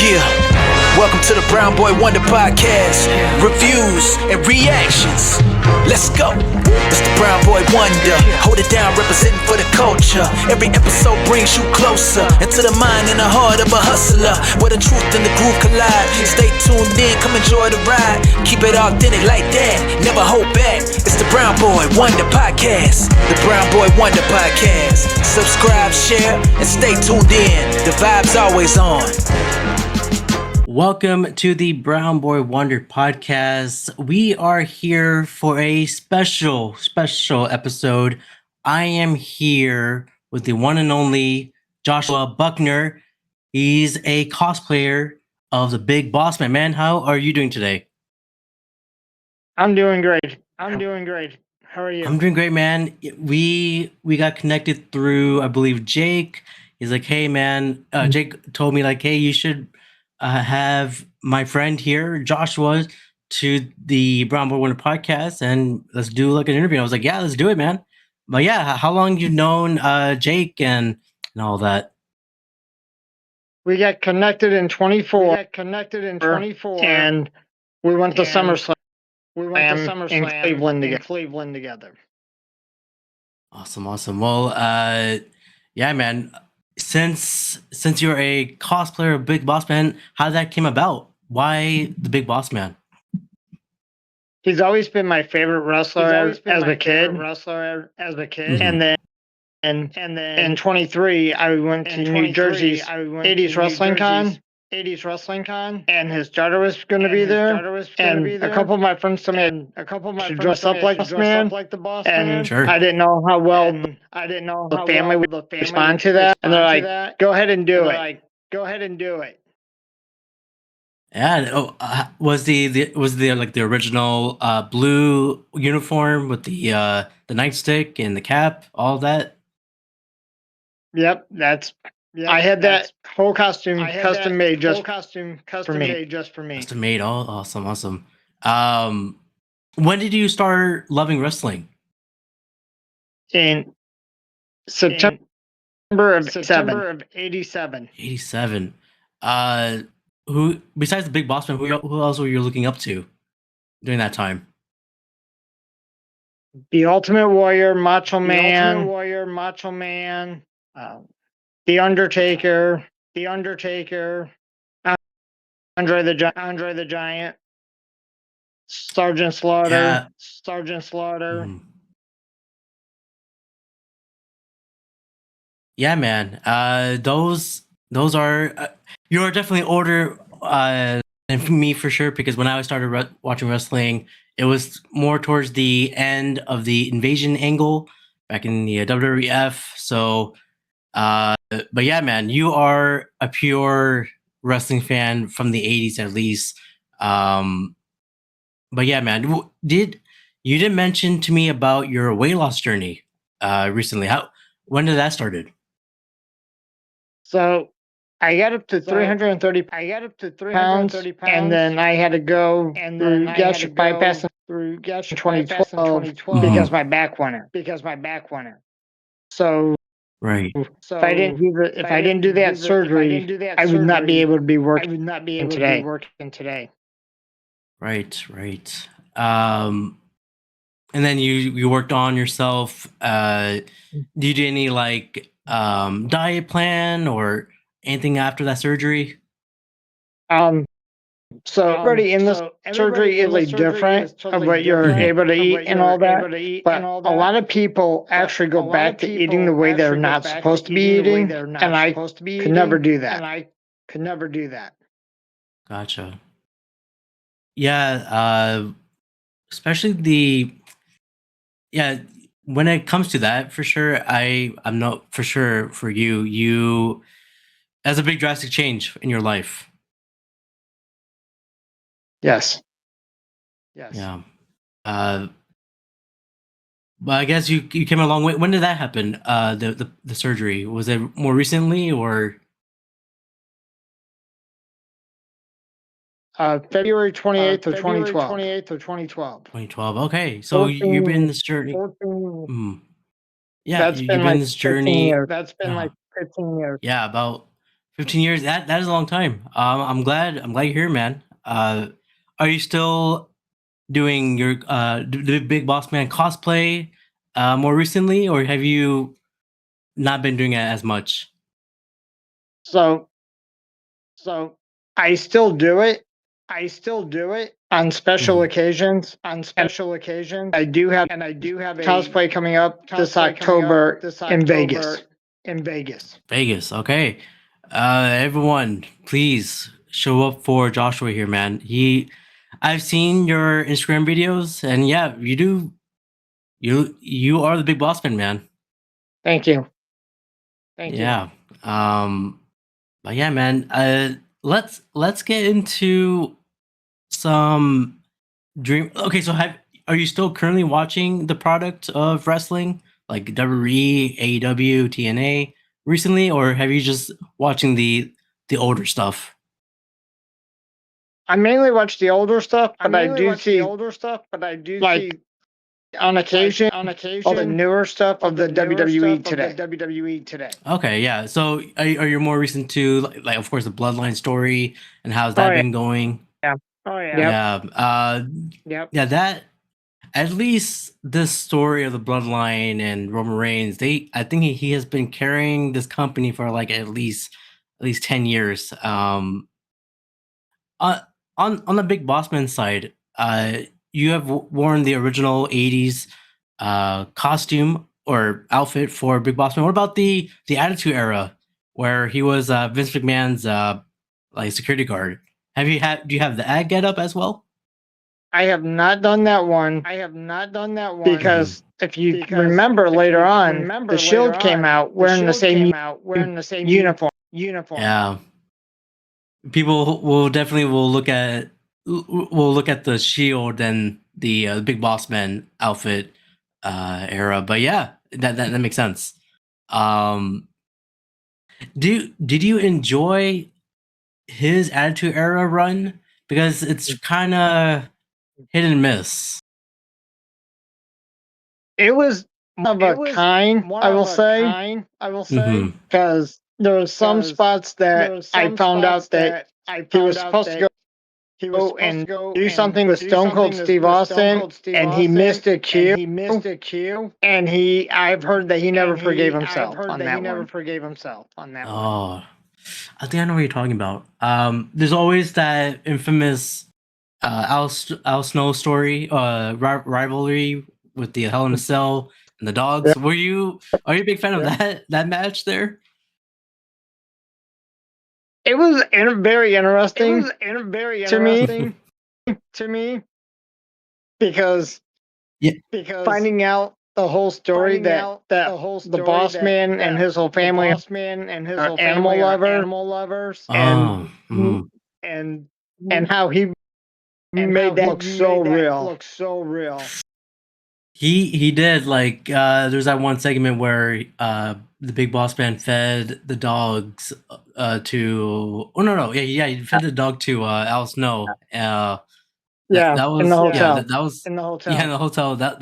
Yeah, welcome to the BrownBoyWonder Podcast. Reviews and reactions. Let's go. It's the BrownBoyWonder. Hold it down, representing for the culture. Every episode brings you closer into the mind and the heart of a hustler, where the truth and the groove collide. Stay tuned in, come enjoy the ride. Keep it authentic like that, never hold back. It's the BrownBoyWonder Podcast. The BrownBoyWonder Podcast. Subscribe, share, and stay tuned in. The vibe's always on. Welcome to the BrownBoyWonder Podcast. We are here for a special episode. I am here with the one and only Joshua Buckner. He's a cosplayer of the Big Boss Man. Man, how are you doing today? I'm doing great. How are you? I'm doing great, man. We got connected through, I believe, Jake. He's like, hey, man. Jake told me, like, hey, you should have my friend here, Joshua, to the BrownBoyWonder Podcast, and let's do like an interview. I was like, yeah, let's do it, man. But yeah, how long you known Jake and all that? We got connected in 24. And we went to SummerSlam. In Cleveland together. Awesome. Well, yeah, man. Since you're a cosplayer of Big Boss Man, how that came about? Why the Big Boss Man? He's always been my favorite wrestler as a kid. Mm-hmm. And then in 23, I went to New Jersey's 80's Wrestling Con. And his daughter was going to be there. And a couple of my friends told me to dress up like this man. And Sure. I didn't know how well the family would respond to that. And they're like, go ahead and do it. Yeah. Was the like the original blue uniform with the nightstick and the cap, all that? Yep, I had that whole costume custom made just for me. Custom made. Oh, awesome. When did you start loving wrestling? In September of 87. 87. Who besides the Big Boss Man? Who else were you looking up to during that time? The Ultimate Warrior, Macho Man, The Undertaker, Andre the Giant, Sergeant Slaughter. Mm. Yeah, man. Those are you are definitely older than me for sure, because when I started watching wrestling, it was more towards the end of the Invasion angle back in the WWF. So, but yeah, man, you are a pure wrestling fan from the 80s at least. But yeah, man, you did mention to me about your weight loss journey recently. When did that started? So I got up to 330 pounds, and then I had to go through gastric bypass in 2012 because my back went in. So Right. if I didn't do that surgery, I would not be able to be working today. Right. And then you worked on yourself. Do you do any like diet plan or anything after that surgery? So everybody in this surgery is like different of what you're able to eat and all that. But a lot of people actually go back to eating the way they're not supposed to be eating, and I could never do that. Gotcha. Yeah, especially when it comes to that, for sure, I'm not for sure for you that's a big drastic change in your life. Yes. Yeah. But I guess you came a long way. When did that happen? The surgery, was it more recently or? February 28th of 2012. 2012. Okay, so you've been in this journey. Yeah, That's you've been been like in this journey. That's been like 15 years. Yeah, about 15 years. That is a long time. I'm glad you're here, man. Are you still doing your the Big Boss Man cosplay more recently, or have you not been doing it as much? So I still do it. On special Mhm. occasions. I do have a cosplay coming up this October in Vegas. Vegas, okay. Everyone, please show up for Joshua here, man. I've seen your Instagram videos, and yeah, you do. You are the Big Boss Man. Thank you. Yeah. But yeah, man. Let's get into some dream. Okay, so are you still currently watching the product of wrestling, like WWE, AEW, TNA recently, or have you just watching the older stuff? I mainly watch the older stuff, but I do see like on occasion all the newer stuff of the WWE today. Okay, yeah. So are you more recent to like of course the Bloodline story and how's that been going? Yeah. Yeah. Yeah. That at least this story of the Bloodline and Roman Reigns, I think he has been carrying this company for like at least 10 years. On on the Big Bossman side, you have worn the original 80's costume or outfit for Big Bossman. What about the Attitude Era where he was Vince McMahon's like security guard? Do you have the ad get up as well? I have not done that one because if you remember later on, the Shield came out wearing the same uniform. Yeah, people will look at the Shield and the Big Boss Man outfit era, but yeah, that makes sense. Did you enjoy his Attitude Era run? Because it's kind of hit and miss. It was one of a kind, I will say, Mhm. because there were some spots that I found out that he was supposed to go and do something with Stone Cold Steve Austin, and he missed a cue. And I've heard that he never forgave himself on that one. Oh, I think I know what you're talking about. There's always that infamous Al Snow story, rivalry with the Hell in a Cell and the dogs. Are you a big fan of that match there? It was very interesting to me because finding out the whole story that the boss man and his whole family are animal lovers and how he made that look so real. He did like there's that one segment where the Big Boss Man fed the dogs to he fed the dog to Al Snow. That was in the hotel. that was in the hotel. That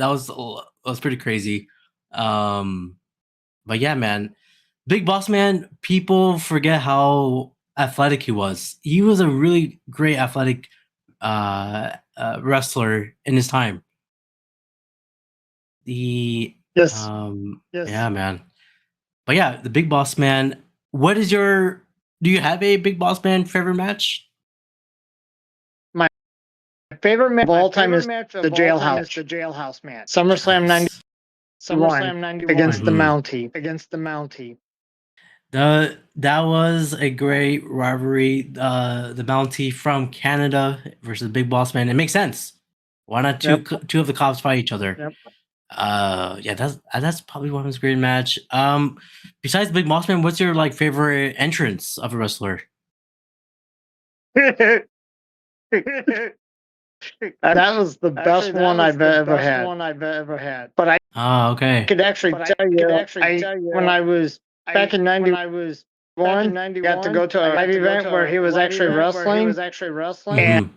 was pretty crazy. But yeah, man, Big Boss Man, people forget how athletic he was. He was a really great athletic wrestler in his time. Yes. Yeah, man. But yeah, the Big Boss Man. Do you have a Big Boss Man favorite match? My favorite match of all time is the Jailhouse match. SummerSlam 91 against the Mountie. That was a great rivalry. The Mountie from Canada versus Big Boss Man. It makes sense. Why not two of the cops fight each other? Yep. Yeah, that's probably one of his great match. Besides Big Boss Man, what's your like favorite entrance of a wrestler? That was the best one I've ever had. But I could actually tell you, when I was back in 91, got to go to a live event where he was actually wrestling.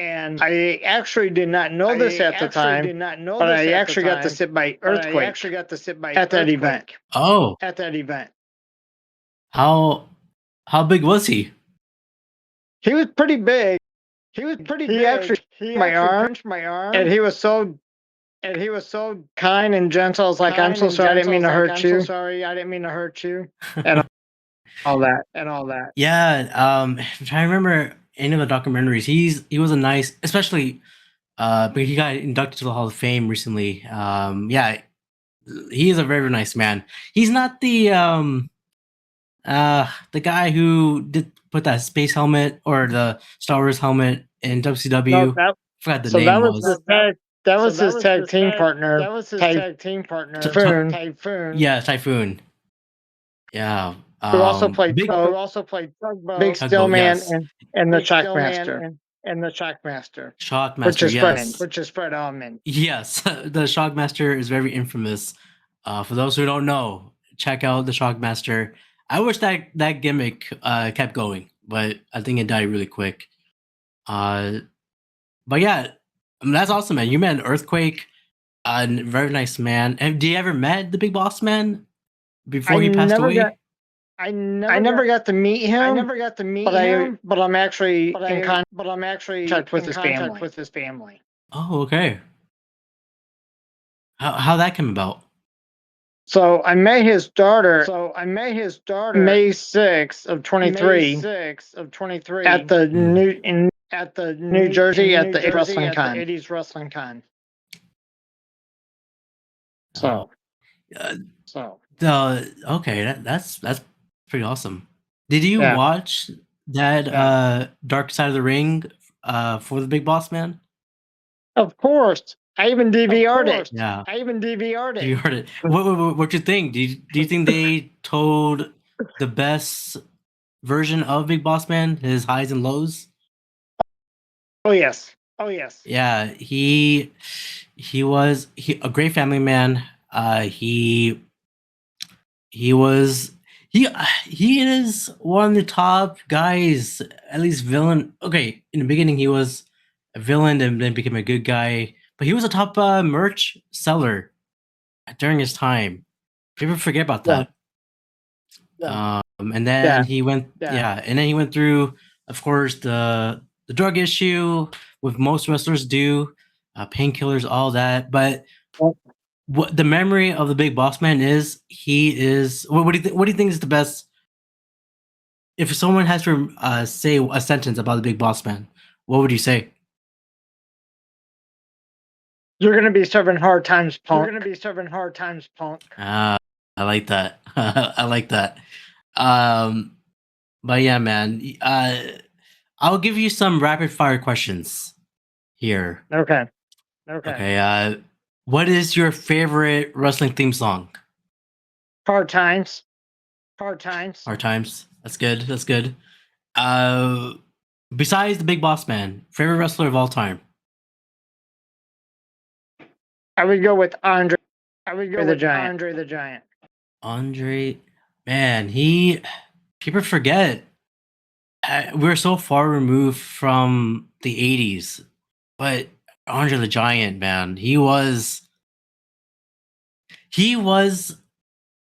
And I actually did not know this at the time, but I actually got to sit by Earthquake at that event. Oh, How big was he? He was pretty big. He actually punched my arm, and he was so kind and gentle. I was like, "I'm so sorry, I didn't mean to hurt you." And all that. Yeah, I'm trying to remember any of the documentaries. He was a nice, especially but he got inducted to the Hall of Fame recently. Yeah, he is a very, very nice man. He's not the guy who did put that space helmet or the Star Wars helmet in WCW. No, that Forgot the so name that was was. his tag. That was his tag team partner. Typhoon, Yeah, Typhoon. Yeah. who also played Big Big Tugboat, Stillman yes. and the Shockmaster. Shockmaster, yes. Which is Fred Allman. Yes, the Shockmaster is very infamous. For those who don't know, check out the Shockmaster. I wish that gimmick kept going, but I think it died really quick. But yeah, I mean, that's awesome, man. You met an Earthquake, a very nice man. Did you ever met the Big Boss Man before he passed away? I never got to meet him. But I'm actually in contact with his family. Oh, okay. How that came about? So I met his daughter. May 6th of 23. At the New Jersey at the 80's Wrestling Con. So Okay, that's pretty awesome. Did you watch that Dark Side of the Ring for the Big Boss Man? Of course. I even DVR'd it. Yeah. You heard it. What you think? Do you think they told the best version of Big Boss Man, his highs and lows? Oh yes. Yeah, he was a great family man. He is one of the top guys, at least villain. Okay, in the beginning he was a villain and then became a good guy, but he was a top merch seller during his time. People forget about that. And then he went, and then he went through, of course, the drug issue, with most wrestlers do, painkillers, all that. But what the memory of the Big Boss Man is, he is. What do you think is the best? If someone has to say a sentence about the Big Boss Man, what would you say? You're gonna be serving hard times, punk. I like that. I like that. But yeah, man. I'll give you some rapid fire questions here. Okay. What is your favorite wrestling theme song? Hard times. Hard Times. That's good. Besides the Big Boss Man, favorite wrestler of all time? I would go with Andre. The Giant. Andre, man, people forget. We're so far removed from the 80's, but Andre the Giant, man, he was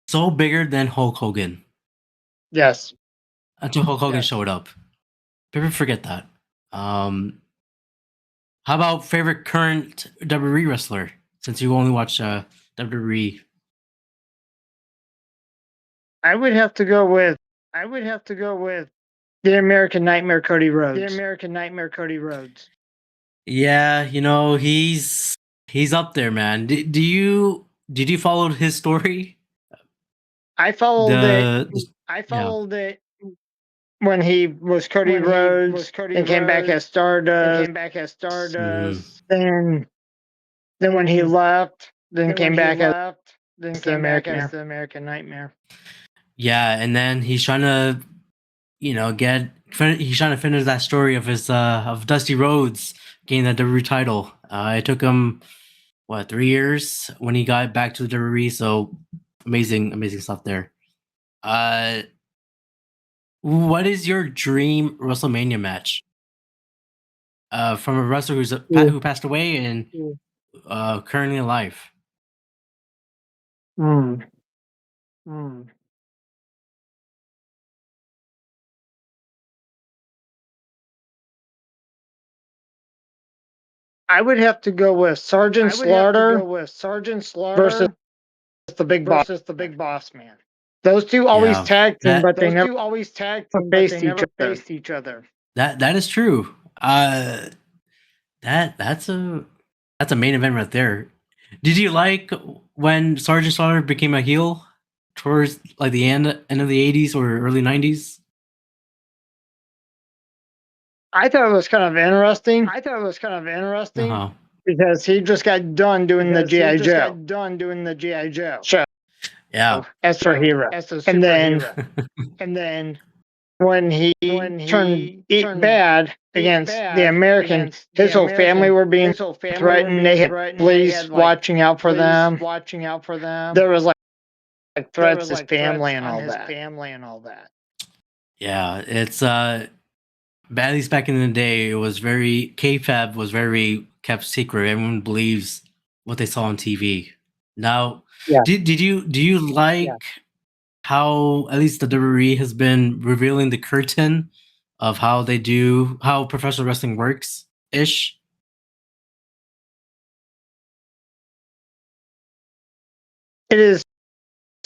so bigger than Hulk Hogan. Yes. Until Hulk Hogan showed up. People forget that. How about favorite current WWE wrestler? Since you only watch WWE. I would have to go with the American Nightmare, Cody Rhodes. Yeah, he's up there, man. Did you follow his story? I followed it when he was Cody Rhodes and came back as Stardust. Then when he left, then came back as the American Nightmare. Yeah, and then he's trying to, he's trying to finish that story of his of Dusty Rhodes getting that WWE title. It took him 3 years when he got back to the WWE. So amazing stuff there. What is your dream WrestleMania match? From a wrestler who passed away and currently alive. I would have to go with Sergeant Slaughter versus the Big Boss Man. Those two always tag team, but they never faced each other. That is true. That's a main event right there. Did you like when Sergeant Slaughter became a heel towards like the end of the 80s or early 90s? I thought it was kind of interesting Uh-huh. because he just got done doing the G.I. Joe. Show Yeah. as for hero. And then when he turned bad against the Americans, his whole family were being threatened. They had police watching out for them. There was like threats to his family and all that. Yeah, it's at least back in the day, it was very kayfabe was very kept secret. Everyone believes what they saw on TV. Now, Yeah. do you like how at least the WWE has been revealing the curtain of how professional wrestling works ish? It is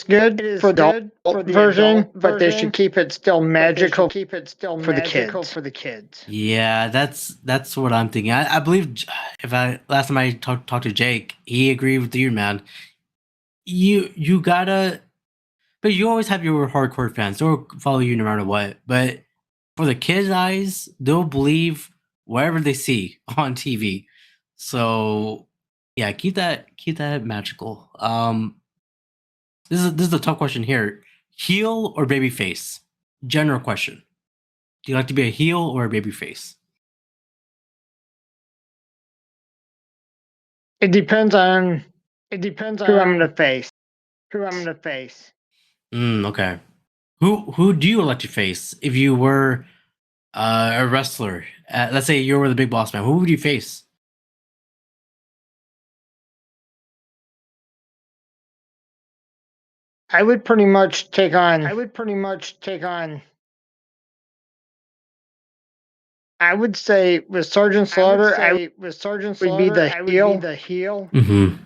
good for the adult version, but they should keep it still magical for the kids. Yeah, that's what I'm thinking. I believe last time I talked to Jake, he agreed with you, man. You gotta, but you always have your hardcore fans. They'll follow you no matter what. But for the kids' eyes, they'll believe whatever they see on TV. So yeah, keep that magical. This is a tough question here. Heel or babyface? General question. Do you like to be a heel or a babyface? It depends on who I'm gonna face. Okay. Who do you like to face if you were a wrestler? Let's say you were the big boss man. Who would you face? I would pretty much take on. I would say with Sergeant Slaughter, I would be the heel. Mm-hmm.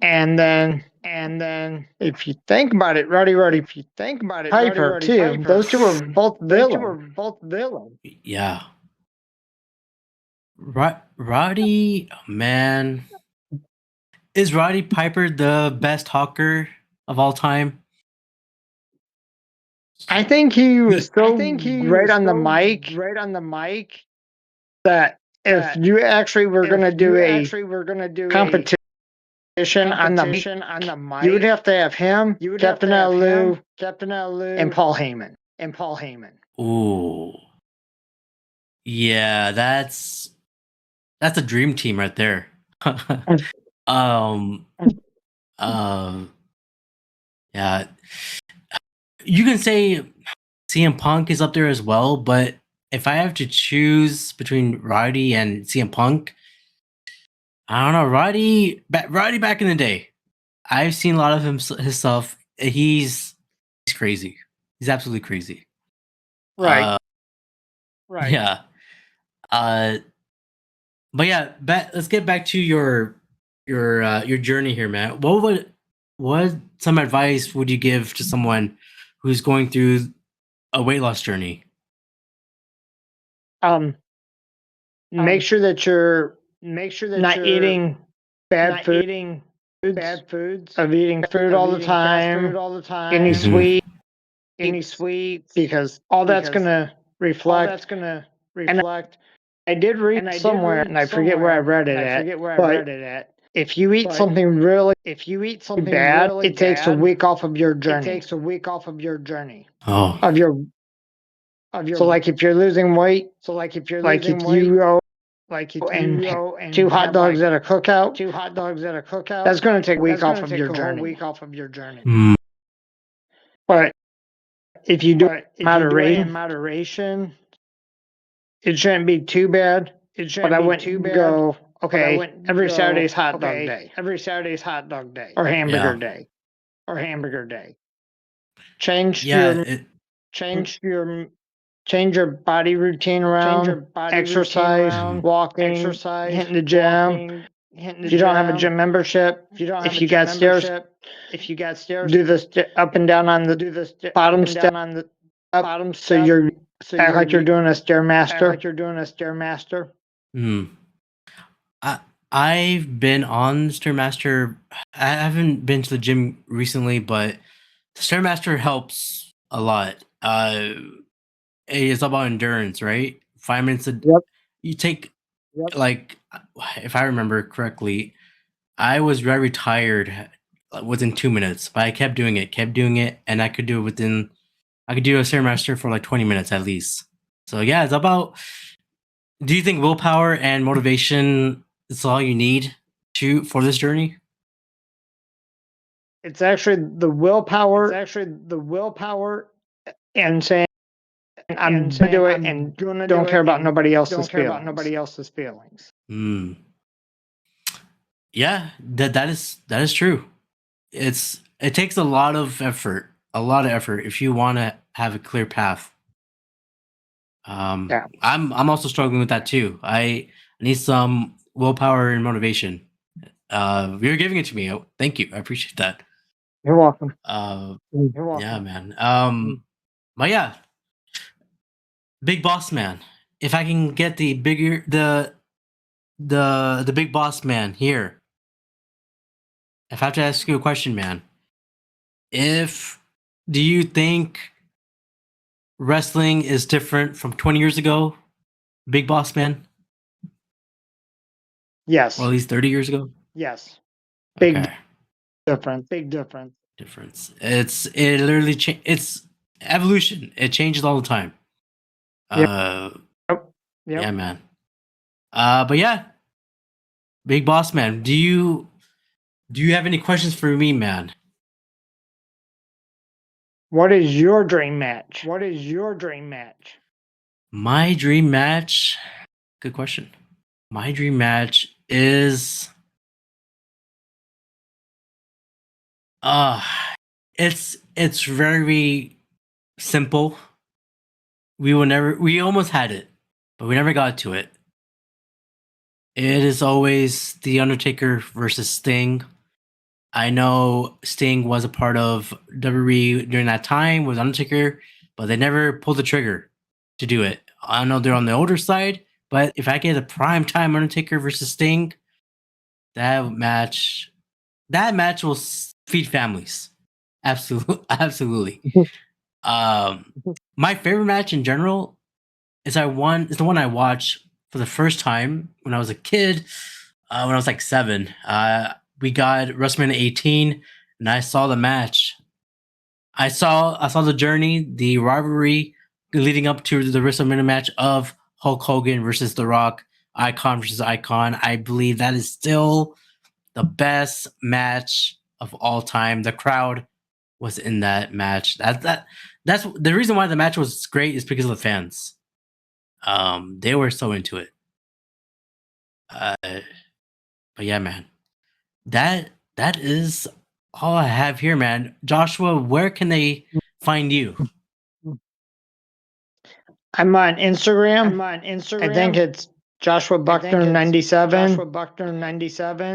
And then if you think about it, Roddy Piper too. Those two were both villains. Yeah. Roddy, man. Is Roddy Piper the best talker of all time? I think he was so great on the mic that if you actually were going to do a competition on the mic, you would have to have him, Captain Alu, and Paul Heyman. Ooh. Yeah, that's a dream team right there. Yeah. You can say CM Punk is up there as well, but if I have to choose between Roddy and CM Punk, I don't know. Roddy back in the day, I've seen a lot of his stuff. He's crazy. He's absolutely crazy. Right. Yeah. But yeah, let's get back to your journey here, man. What some advice would you give to someone who's going through a weight loss journey? Make sure that you're not eating bad foods, of eating food all the time, any sweet, because all that's going to reflect. And I did read somewhere, and I forget where I read it at, if you eat something really bad, it takes a week off of your journey. Oh. So like if you're losing weight, like if you go and 2 hot dogs at a cookout, that's going to take a week off of your journey. Mm. But if you do it in moderation, it shouldn't be too bad. But I wouldn't go, okay, every Saturday's hot dog day. Or hamburger day. Change your change your body routine around, exercise, walking, hitting the gym. If you don't have a gym membership, if you got stairs, do the up and down on the bottom step up, so you're act like you're doing a stairmaster. I've been on Stairmaster. I haven't been to the gym recently, but the Stairmaster helps a lot. It's about endurance, right? 5 minutes. You take like, if I remember correctly, I was very tired within 2 minutes, but I kept doing it, and I could do it I could do a Stairmaster for like 20 minutes at least. So yeah, it's about. Do you think willpower and motivation is all you need for this journey? It's actually the willpower. And saying I'm gonna do it and don't care about nobody else's feelings. Yeah, that is true. It takes a lot of effort if you want to have a clear path. Yeah. I'm also struggling with that too. I need some willpower and motivation. You're giving it to me. Thank you. I appreciate that. You're welcome. Yeah, man. But yeah, Big Boss Man. If I can get the Big Boss Man here. If I have to ask you a question, man. Do you think wrestling is different from 20 years ago, Big Boss Man? Yes. Or at least 30 years ago? Yes. Big difference. It literally it's evolution. It changes all the time. Yep. Yeah, man. But yeah, Big Boss Man, do you have any questions for me, man? What is your dream match? My dream match? Good question. My dream match is it's very simple. We almost had it, but we never got to it. It is always The Undertaker versus Sting. I know Sting was a part of WWE during that time with Undertaker, but they never pulled the trigger to do it. I know they're on the older side, but if I get a prime time Undertaker versus Sting, that match will feed families. Absolutely. My favorite match in general is the one I watched for the first time when I was a kid, when I was like 7. We got WrestleMania 18, and I saw the match. I saw the journey, the rivalry leading up to the WrestleMania match of Hulk Hogan versus The Rock, icon versus icon. I believe that is still the best match of all time. The crowd was in that match. That's the reason why the match was great, is because of the fans. They were so into it. But yeah, man. That is all I have here, man. Joshua, where can they find you? I'm on Instagram. I think it's Joshua Buckner 97.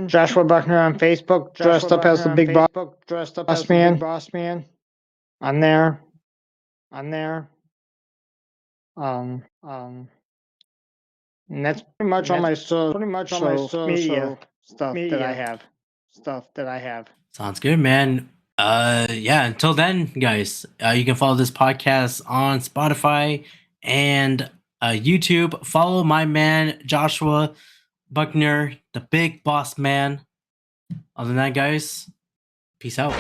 Joshua Buckner on Facebook, dressed up as the Big Boss Man. On there. And that's pretty much all my social media stuff that I have. Sounds good, man. Yeah, until then, guys, you can follow this podcast on Spotify and YouTube. Follow my man, Joshua Buckner, the Big Boss Man. Other than that, guys, peace out.